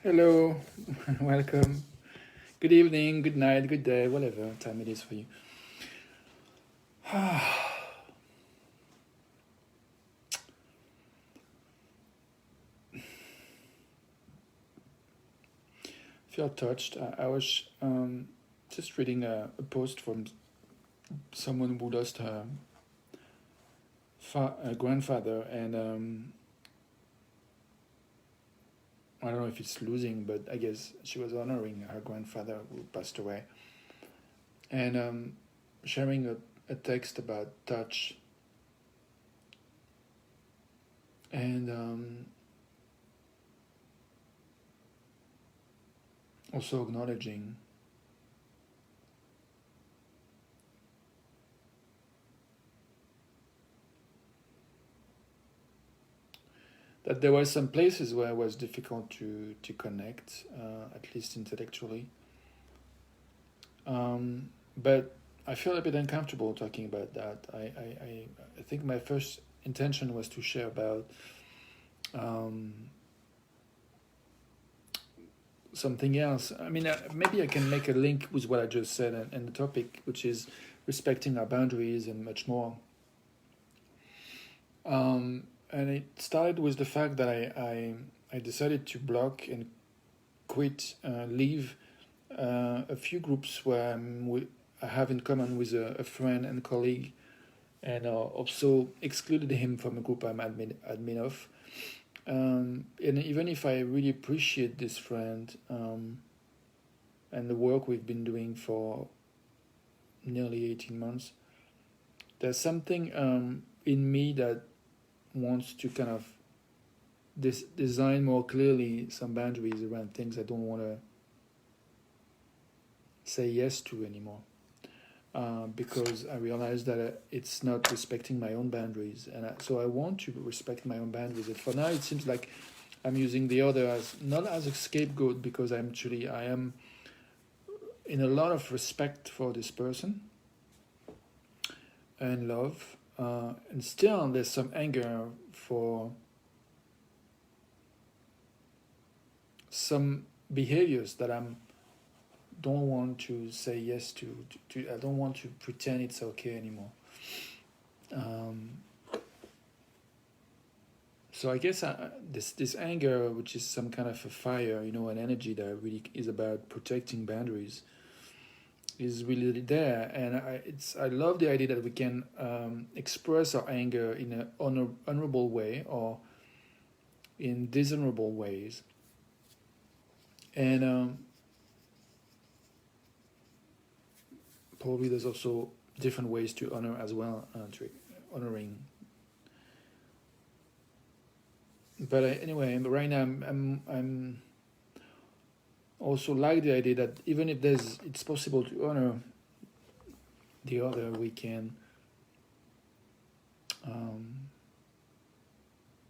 Hello, welcome. Good evening, good night, good day, whatever time it is for you. Feel touched. I was just reading a post from someone who lost her grandfather, and I don't know if it's losing, but I guess she was honoring her grandfather who passed away, and sharing a text about touch, and also acknowledging that there were some places where it was difficult to connect, at least intellectually. But I feel a bit uncomfortable talking about that. I think my first intention was to share about um, something else. I mean, maybe I can make a link with what I just said and the topic, which is respecting our boundaries and much more. And it started with the fact that I decided to block and quit, leave a few groups where I have in common with a friend and colleague, and also excluded him from a group I'm admin of. And even if I really appreciate this friend and the work we've been doing for nearly 18 months, there's something in me that wants to kind of design more clearly some boundaries around things I don't want to say yes to anymore. Because I realized that it's not respecting my own boundaries, and so I want to respect my own boundaries. And for now, it seems like I'm using the other as not as a scapegoat, because I am in a lot of respect for this person and love, and still there's some anger for some behaviors that I'm don't want to say yes to. I don't want to pretend it's okay anymore. Um, so I guess this anger, which is some kind of a fire, an energy that really is about protecting boundaries, is really there. And I love the idea that we can express our anger in an honorable way or in dishonorable ways. And probably there's also different ways to honor as well, to honoring. But anyway, right now I'm also like the idea that even if it's possible to honor the other, we can um,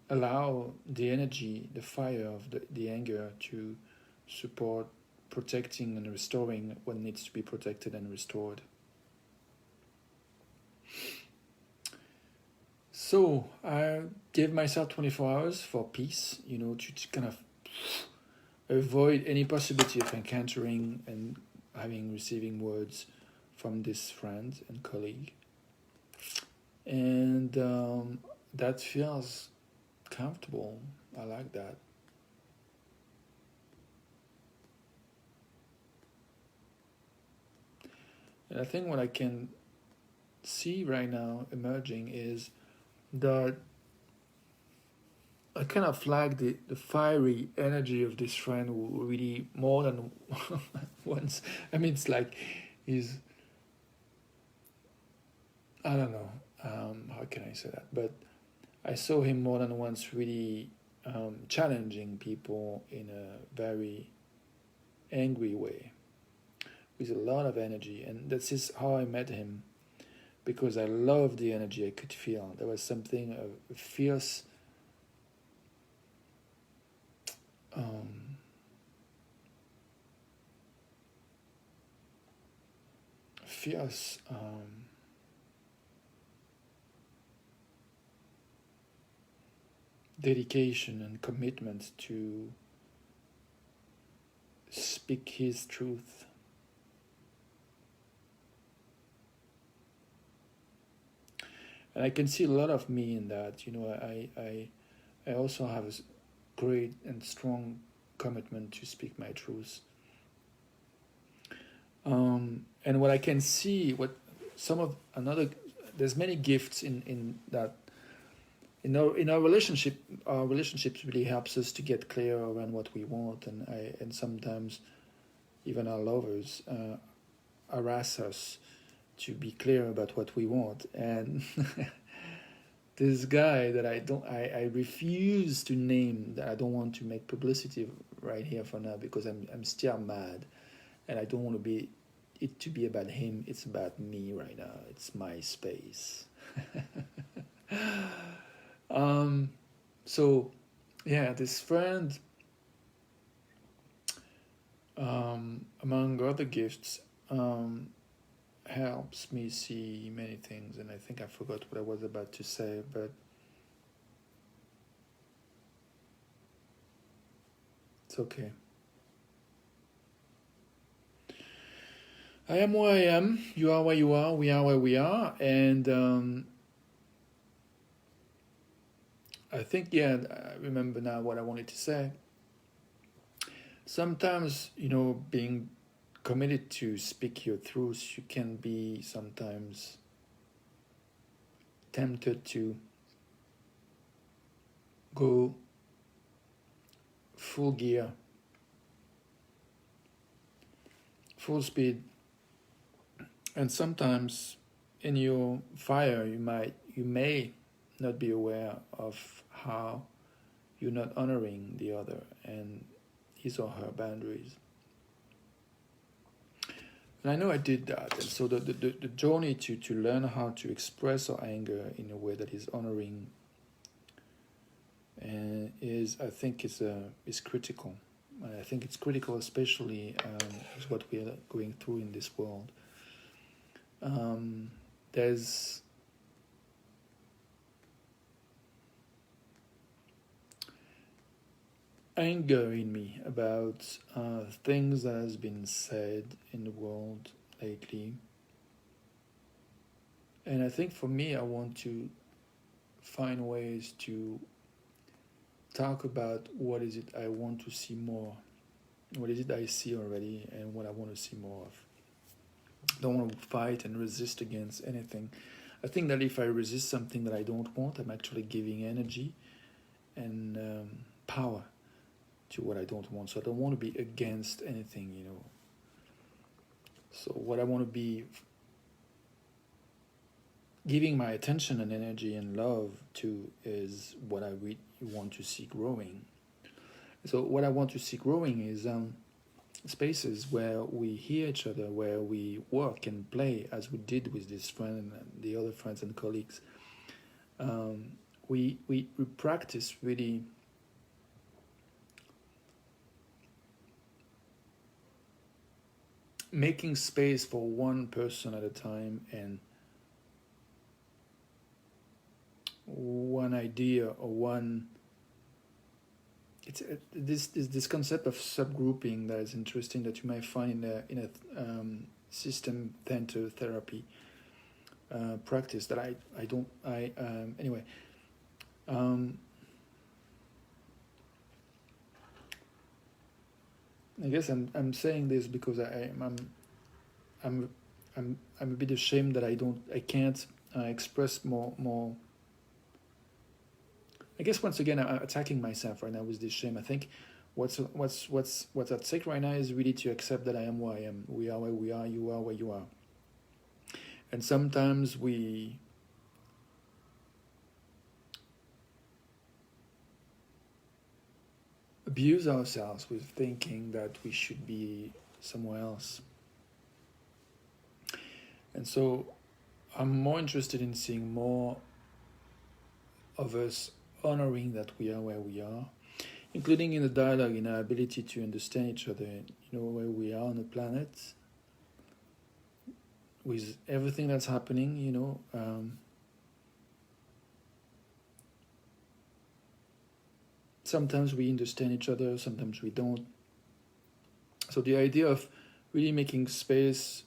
allow the energy, the fire of the anger to support protecting and restoring what needs to be protected and restored. So I gave myself 24 hours for peace, to kind of avoid any possibility of encountering and receiving words from this friend and colleague. And that feels comfortable. I like that. And I think what I can see right now emerging is that I kind of flag the fiery energy of this friend who really more than once. I mean, it's like he's, I don't know, how can I say that? But I saw him more than once really challenging people in a very angry way with a lot of energy. And this is how I met him, because I loved the energy I could feel. There was something of fierce, um, fierce dedication and commitment to speak his truth. And I can see a lot of me in that. I also have a great and strong commitment to speak my truth. And what I can see, what some of another, there's many gifts in that. In our relationships really helps us to get clear around what we want, and sometimes even our lovers harass us to be clear about what we want. And this guy that I refuse to name, that I don't want to make publicity right here for now, because I'm still mad, and I don't want it to be about him. It's about me right now. It's my space. So yeah, this friend, among other gifts, helps me see many things, and I think I forgot what I was about to say, but it's okay. I am where I am, you are where you are, we are where we are, and I think, yeah, I remember now what I wanted to say. Sometimes, being committed to speak your truth, you can be sometimes tempted to go full gear, full speed, and sometimes in your fire you may not be aware of how you're not honoring the other and his or her boundaries. And I know I did that. And so the journey to learn how to express our anger in a way that is honoring and I think is critical. And I think it's critical, especially is what we are going through in this world. There's anger in me about things that has been said in the world lately, and I think for me, I want to find ways to talk about what is it I want to see more, what is it I see already, and what I want to see more of. I don't want to fight and resist against anything. I think that if I resist something that I don't want, I'm actually giving energy and power to what I don't want. So I don't want to be against anything. So what I want to be giving my attention and energy and love to is what I want to see growing. So what I want to see growing is spaces where we hear each other, where we work and play, as we did with this friend and the other friends and colleagues. We practice really making space for one person at a time and one idea or one. It's this concept of subgrouping that is interesting, that you might find in a system therapy practice that I don't anyway. I guess I'm saying this because I'm a bit ashamed that I can't express more. I guess once again I'm attacking myself right now with this shame. I think what's at stake right now is really to accept that I am where I am. We are where we are. You are where you are. And sometimes we abuse ourselves with thinking that we should be somewhere else. And so I'm more interested in seeing more of us honoring that we are where we are, including in the dialogue, in our ability to understand each other, where we are on the planet, with everything that's happening, sometimes we understand each other, sometimes we don't. So the idea of really making space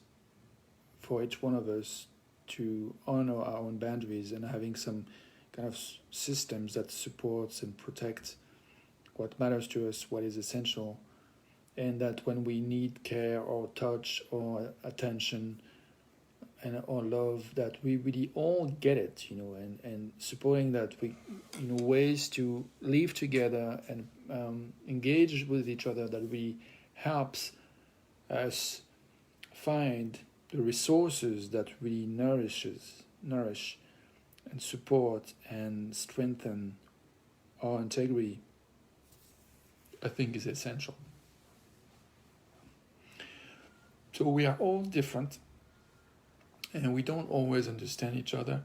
for each one of us to honor our own boundaries and having some kind of systems that supports and protect what matters to us, what is essential, and that when we need care or touch or attention and or love, that we really all get it, and supporting that we, ways to live together and engage with each other that really helps us find the resources that really nourish and support and strengthen our integrity, I think is essential. So we are all different and we don't always understand each other,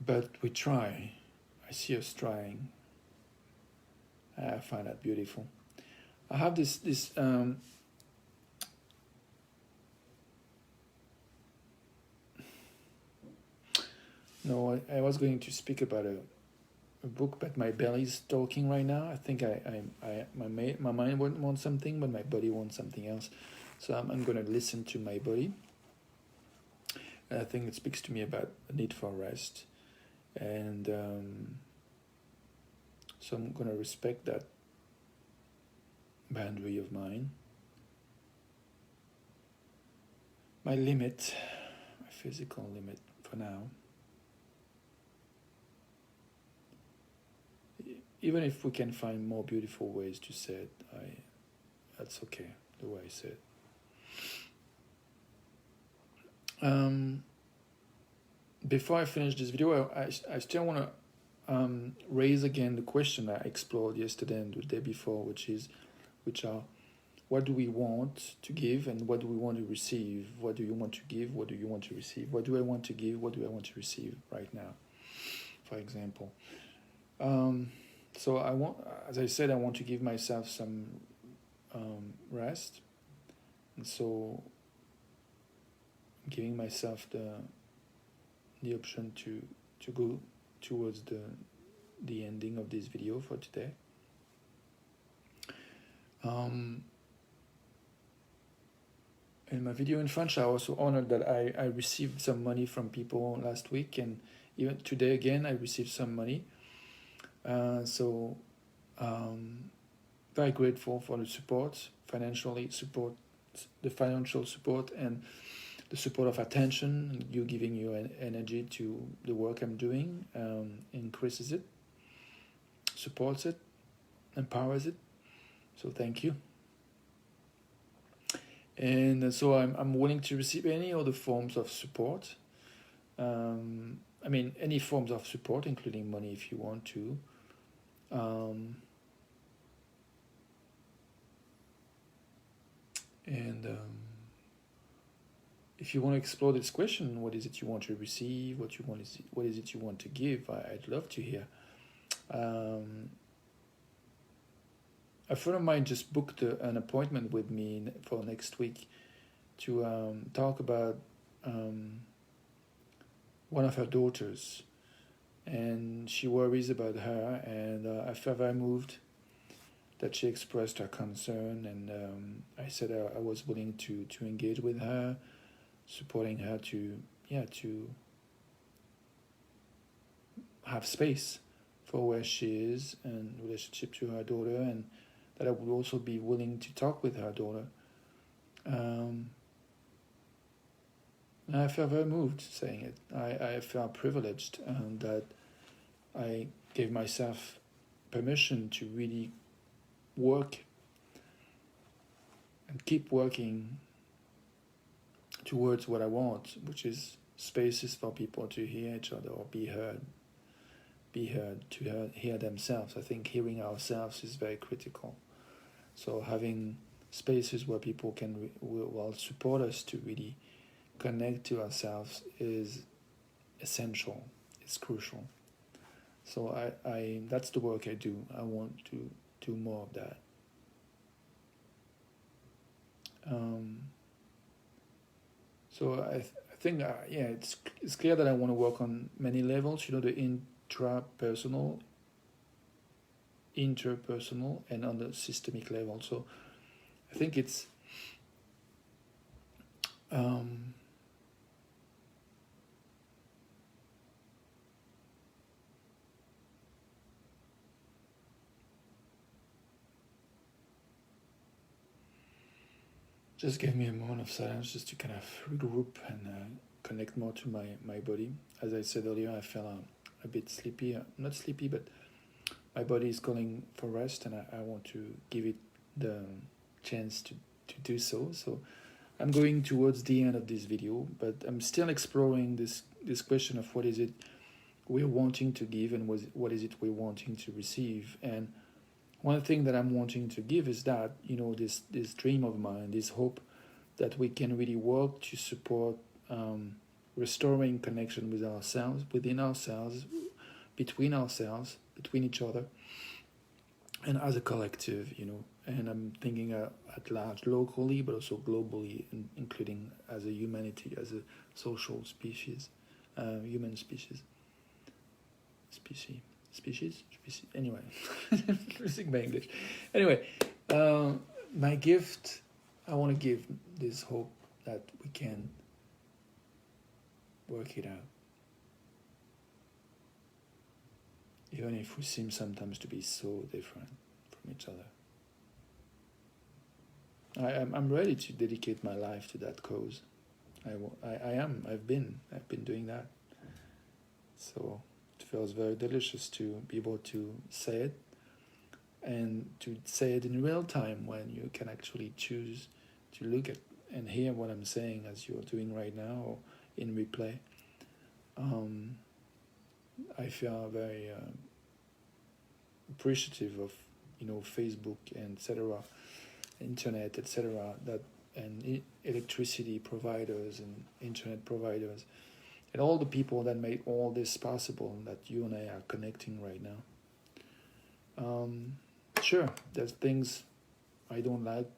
but we try. I see us trying. I find that beautiful. I have this no, I was going to speak about a book, but my belly's talking right now. I think my mind wants something, but my body wants something else. So I'm going to listen to my body. And I think it speaks to me about the need for rest. And so I'm going to respect that boundary of mine. My limit, my physical limit for now. Even if we can find more beautiful ways to say it, that's okay, the way I say it. Before I finish this video, I still want to raise again the question I explored yesterday and the day before, which are, what do we want to give and what do we want to receive? What do you want to give? What do you want to receive? What do I want to give? What do I want to receive right now, for example? So I want, as I said, I want to give myself some rest, and so I'm giving myself the option to go towards the ending of this video for today. In my video in French, I also honored that I received some money from people last week, and even today again I received some money. So very grateful for the support, the financial support and the support of attention, you giving your energy to the work I'm doing, increases it, supports it, empowers it. So thank you. And so I'm willing to receive any other forms of support. Any forms of support, including money if you want to. If you want to explore this question, what is it you want to receive? What is it you want to give? I'd love to hear. A friend of mine just booked an appointment with me for next week to talk about one of her daughters, and she worries about her, and I felt very moved that she expressed her concern, and I said I was willing to engage with her, supporting her to have space for where she is and relationship to her daughter, and that I would also be willing to talk with her daughter. And I felt very moved saying it. I felt privileged, and that I gave myself permission to really work and keep working towards what I want, which is spaces for people to hear each other or be heard, to hear themselves. I think hearing ourselves is very critical. So having spaces where people will support us to really connect to ourselves is essential. It's crucial. So I that's the work I do. I want to do more of that. So I think it's clear that I want to work on many levels. The interpersonal, and on the systemic level. So I think it's just give me a moment of silence just to kind of regroup and connect more to my body. As I said earlier, I felt a bit sleepy. Not sleepy, but my body is calling for rest, and I want to give it the chance to do so. So I'm going towards the end of this video, but I'm still exploring this question of what is it we're wanting to give and what is it we're wanting to receive. And one thing that I'm wanting to give is that, this dream of mine, this hope that we can really work to support restoring connection with ourselves, within ourselves, between each other, and as a collective, And I'm thinking at large, locally, but also globally, including as a humanity, as a social species, human species. Species? Anyway, losing my English. Anyway, my gift, I want to give this hope that we can work it out. Even if we seem sometimes to be so different from each other. I'm ready to dedicate my life to that cause. I've been doing that. So it feels very delicious to be able to say it, and to say it in real time when you can actually choose to look at and hear what I'm saying as you're doing right now, or in replay. I feel very appreciative of Facebook and etc., internet, etc., that and electricity providers and internet providers and all the people that made all this possible, that you and I are connecting right now. Sure, there's things I don't like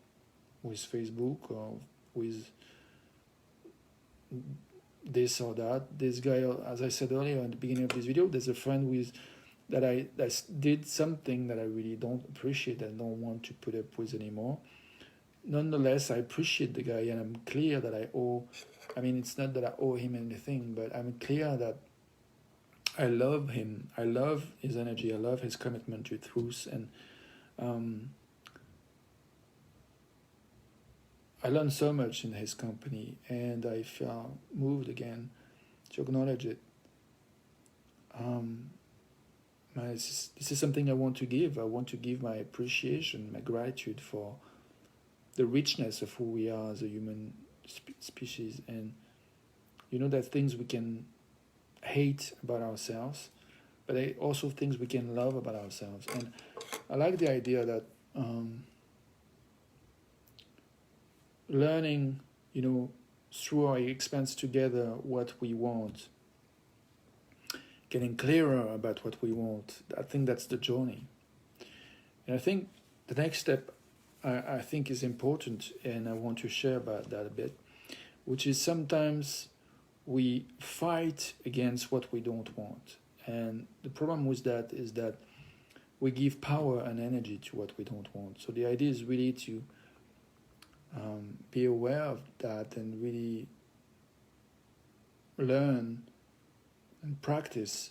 with Facebook or with this or that. This guy, as I said earlier at the beginning of this video, there's a friend that did something that I really don't appreciate and don't want to put up with anymore. Nonetheless, I appreciate the guy, and I'm clear that it's not that I owe him anything, but I'm clear that I love him. I love his energy. I love his commitment to truth, and I learned so much in his company, and I feel moved again to acknowledge it. This is something I want to give. I want to give my appreciation, my gratitude for the richness of who we are as a human species. And there's things we can hate about ourselves, but also things we can love about ourselves. And I like the idea that learning, through our experience together, what we want, getting clearer about what we want, I think that's the journey. And I think the next step I think is important, and I want to share about that a bit, which is sometimes we fight against what we don't want. And the problem with that is that we give power and energy to what we don't want. So the idea is really to be aware of that and really learn and practice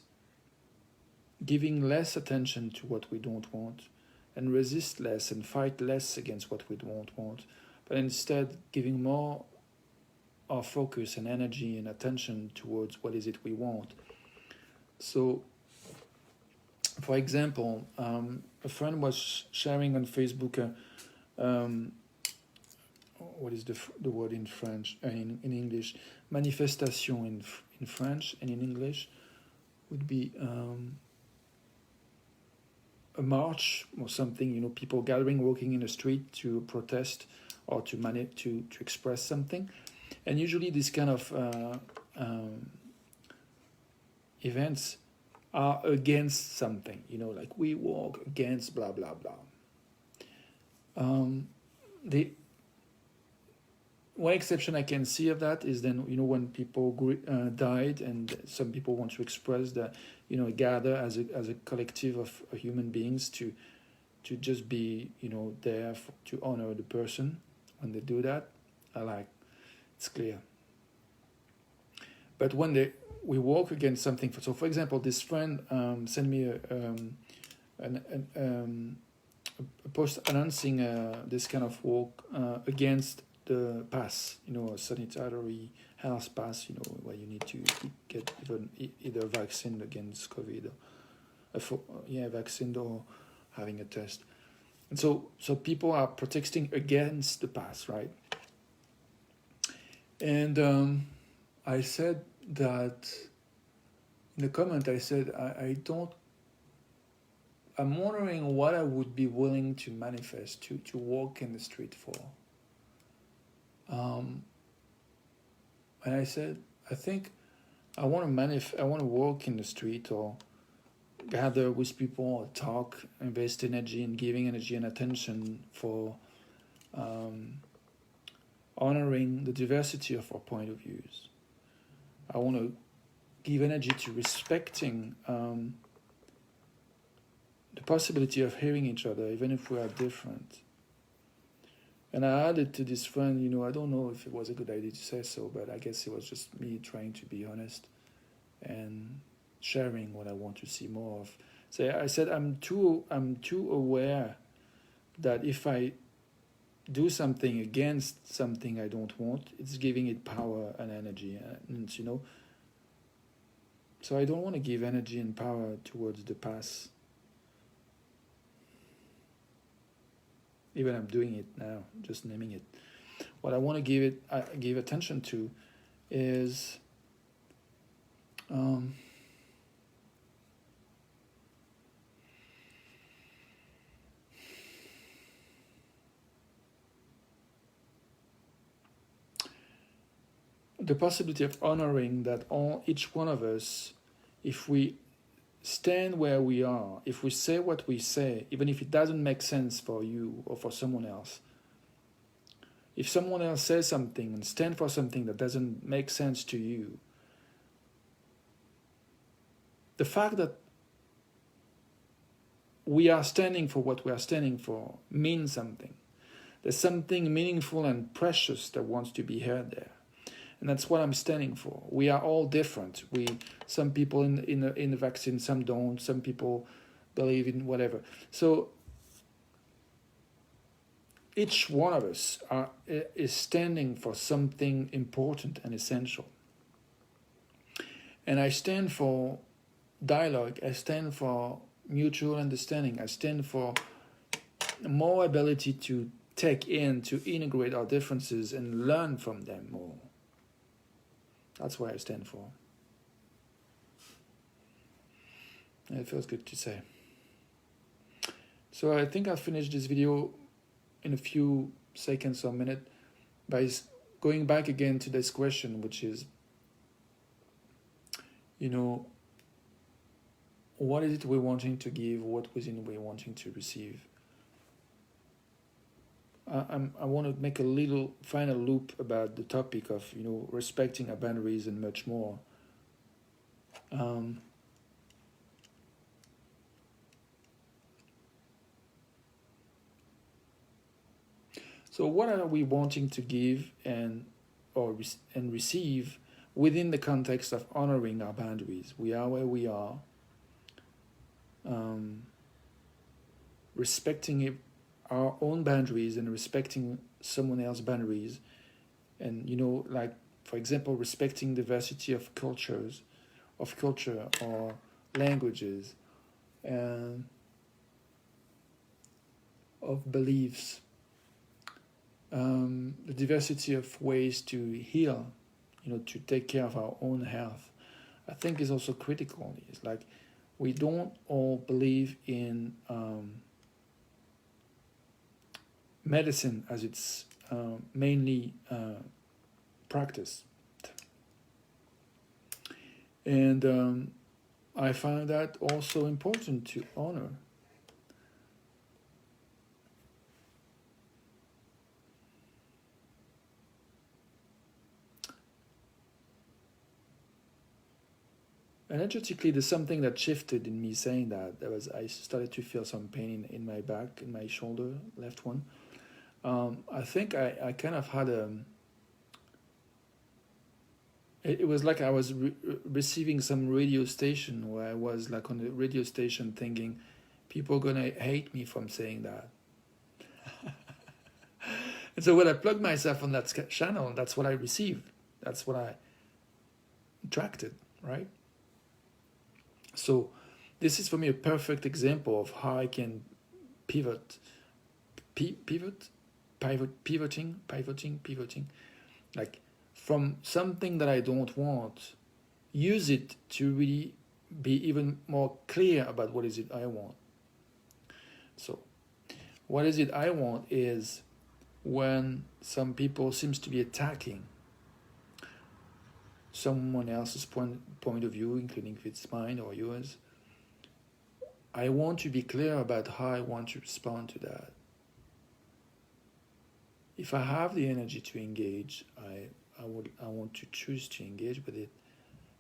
giving less attention to what we don't want, and resist less and fight less against what we don't want, but instead giving more our focus and energy and attention towards what is it we want. So, for example, a friend was sharing on Facebook what is the word in French, in English, manifestation in French, and in English would be a march or something, people gathering, walking in the street to protest or to express something. And usually these kind of events are against something, like we walk against blah, blah, blah. The one exception I can see of that is then, when people died, and some people want to express that, gather as a collective of human beings to to just be, there to honor the person when they do that. I like, it's clear. But when we work against something, so for example, this friend sent me a post announcing this kind of work against the pass, a sanitary health pass, where you need to get either vaccine against COVID, vaccine or having a test. And so people are protesting against the pass, right? And I said that in the comment, I said, I'm wondering what I would be willing to manifest, to walk in the street for. And I said, I think I want to walk in the street or gather with people or talk, invest energy in giving energy and attention for honoring the diversity of our point of views. I want to give energy to respecting the possibility of hearing each other, even if we are different. And I added to this friend, I don't know if it was a good idea to say so, but I guess it was just me trying to be honest and sharing what I want to see more of. So I said I'm too aware that if I do something against something I don't want, it's giving it power and energy, and so I don't want to give energy and power towards the past. Even I'm doing it now, just naming it. What I want to give attention to is the possibility of honoring that each one of us, if we stand where we are, if we say what we say, even if it doesn't make sense for you or for someone else, if someone else says something and stand for something that doesn't make sense to you, the fact that we are standing for what we are standing for means something. There's something meaningful and precious that wants to be heard there. And that's what I'm standing for. We are all different. Some people in the vaccine, some don't. Some people believe in whatever. So each one of us is standing for something important and essential. And I stand for dialogue. I stand for mutual understanding. I stand for more ability to take in, to integrate our differences and learn from them more. That's what I stand for. And it feels good to say. So I think I'll finish this video in a few seconds or minute by going back again to this question, which is, what is it we're wanting to give? What is it we're wanting to receive? I want to make a little final loop about the topic of respecting our boundaries and much more. So what are we wanting to give and receive within the context of honoring our boundaries? We are where we are. Respecting our own boundaries and respecting someone else's boundaries, and like for example, respecting diversity of culture or languages and of beliefs, the diversity of ways to heal, to take care of our own health, I think is also critical. It's like we don't all believe in medicine as it's mainly practiced. And I find that also important to honor. energetically, there's something that shifted in me saying that. I started to feel some pain in my back, in my shoulder, left one. I think I kind of had a. It was like I was receiving some radio station where I was like on the radio station thinking, people are gonna hate me from saying that. And so when I plugged myself on that channel, that's what I received. That's what I attracted, right? So this is for me a perfect example of how I can pivot, pivoting, like from something that I don't want, use it to really be even more clear about what is it I want. So what is it I want is when some people seems to be attacking someone else's point of view, including if it's mine or yours, I want to be clear about how I want to respond to that. If I have the energy to engage, I want to choose to engage with it.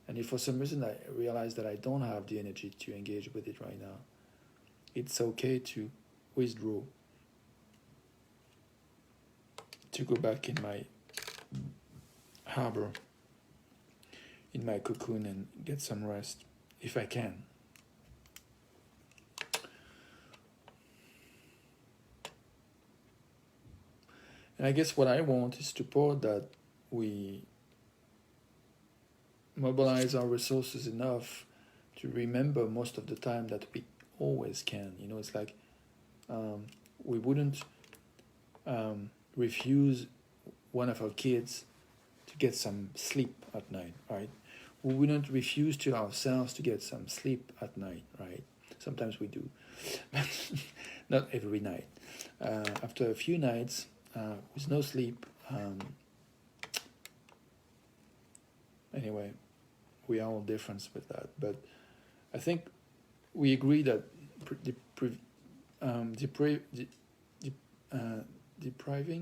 And if for some reason I realize that I don't have the energy to engage with it right now, it's okay to withdraw, to go back in my harbor, in my cocoon, and get some rest, if I can. And I guess what I want is to support that we mobilize our resources enough to remember most of the time that we always can. You know, it's like we wouldn't refuse one of our kids to get some sleep at night, right? We wouldn't refuse to ourselves to get some sleep at night, right? Sometimes we do, but not every night. After a few nights with no sleep, anyway, we are all different with that. But I think we agree that depriving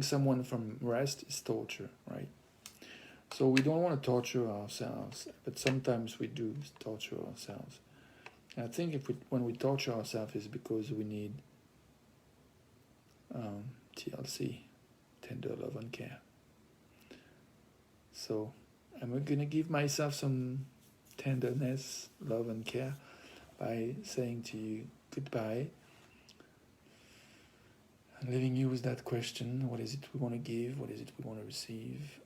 someone from rest is torture, right? So we don't want to torture ourselves, but sometimes we do torture ourselves. And I think when we torture ourselves is because we need TLC, tender love and care. So I'm gonna give myself some tenderness, love and care by saying to you goodbye and leaving you with that question: what is it we want to give? What is it we want to receive?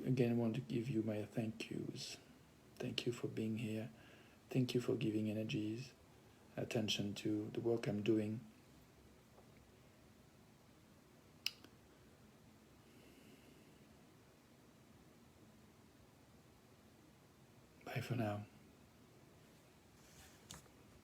Again, I want to give you my thank yous. Thank you for being here. Thank you for giving energies, attention to the work I'm doing. Bye for now.